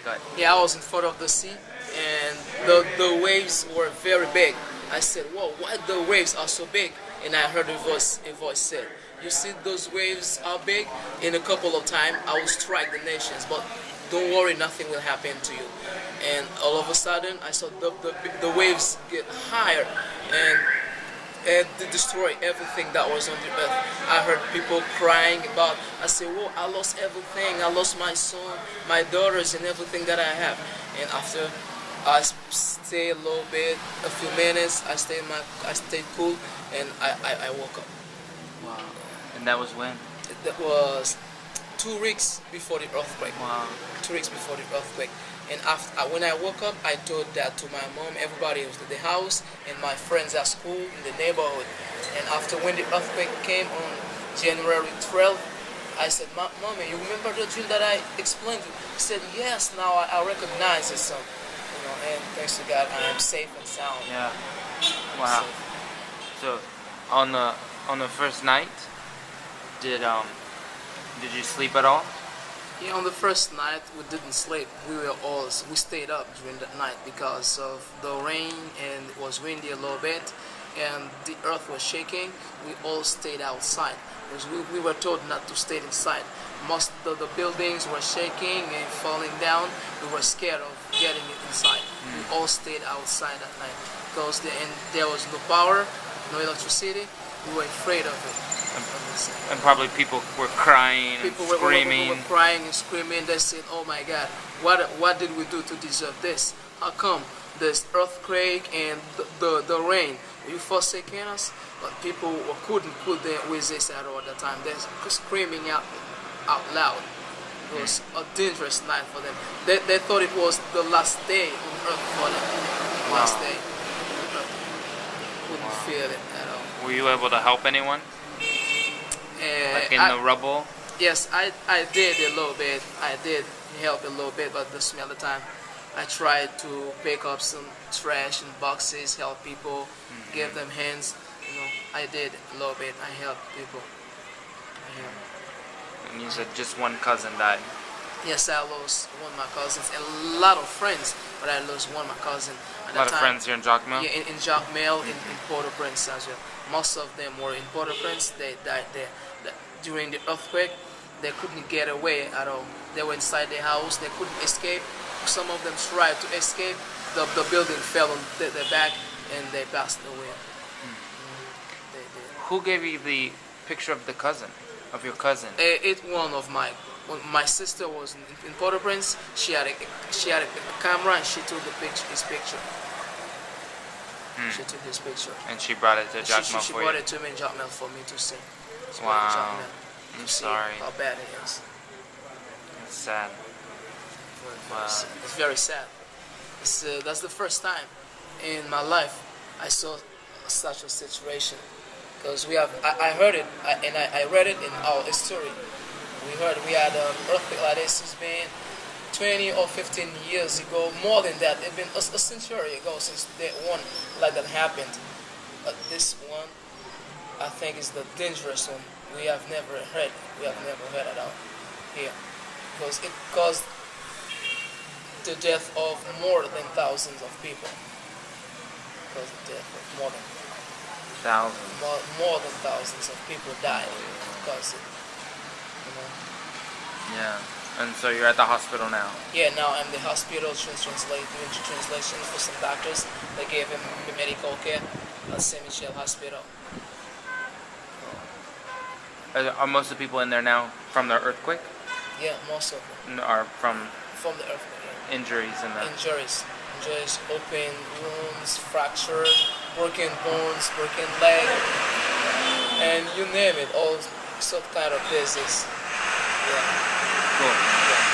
go ahead. Yeah, I was in front of the sea, and the waves were very big. I said, "Whoa, why the waves are so big?" And I heard a voice said, "You see, those waves are big. In a couple of time, I will strike the nations, but don't worry, nothing will happen to you." And all of a sudden, I saw the waves get higher, and they destroy everything that was on the earth. I heard people crying about. I said, "Whoa, I lost everything. I lost my son, my daughters, and everything that I have." And after I stayed a little bit, a few minutes, I stayed cool, and I woke up. Wow. And that was when? That was 2 weeks before the earthquake. Wow. 2 weeks before the earthquake. And after, when I woke up, I told that to my mom, everybody was in the house, and my friends at school, in the neighborhood. And after when the earthquake came on January 12th, I said, "Mommy, you remember the dream that I explained to you?" She said, "Yes, now I recognize it, son." You know, and thanks to God, I am safe and sound. Yeah. Wow. So, on the first night, did you sleep at all? Yeah, on the first night we didn't sleep. We stayed up during that night because of the rain, and it was windy a little bit, and the earth was shaking. We all stayed outside because we were told not to stay inside. Most of the buildings were shaking and falling down. We were scared of getting inside. We all stayed outside at night because there was no power, no electricity. We were afraid of it. And probably people were crying and screaming. People were crying and screaming. They said, "Oh my God, what did we do to deserve this? How come this earthquake and the rain? You forsaken us?" But people couldn't resist at all the time. They're screaming out loud. It was a dangerous night for them. They thought it was the last day on earth for them. Last day. Couldn't feel it at all. Were you able to help anyone? Like in the rubble? Yes, I did a little bit. I did help a little bit, but the other time I tried to pick up some trash and boxes, help people, give them hands. You know, I did a little bit. I helped people. And you said just one cousin died. Yes, I lost one of my cousins and a lot of friends, but I lost one of my cousins. A lot of friends here in Jacmel? Yeah, in Jacmel, in Port-au-Prince as well. Most of them were in Port-au-Prince. They died there. During the earthquake, they couldn't get away at all. They were inside the house. They couldn't escape. Some of them tried to escape. The building fell on their back, and they passed away. They did. Who gave you the picture of your cousin? It's one of my sister was in Port-au-Prince. She had a camera, and she took his picture. She took his picture. And she brought it to Jacmel She for brought you? it to me in Jacmel for me to see. Wow. I'm see sorry. how bad it is. It's sad. Wow. It's very sad. That's the first time in my life I saw such a situation. Because I heard it, and I read it in our history. We had an earthquake like this. It's been 20 or 15 years ago, more than that. It's been a century ago since that one like that happened. But this one, I think, is the dangerous one. We have never heard at all here, because it caused the death of more than thousands of people. Caused the death of more than thousands of people died because it. You know. Yeah. And so you're at the hospital now? Yeah, now I'm in the hospital doing translation for some doctors. They gave him medical care at Saint Michel Hospital. Are most of the people in there now from the earthquake? Yeah, most of them. Are from the earthquake. Yeah. Injuries and that? Injuries, open wounds, fractured, broken bones, broken leg, and you name it, all sort kind of disease. Yeah. Cool. Yeah.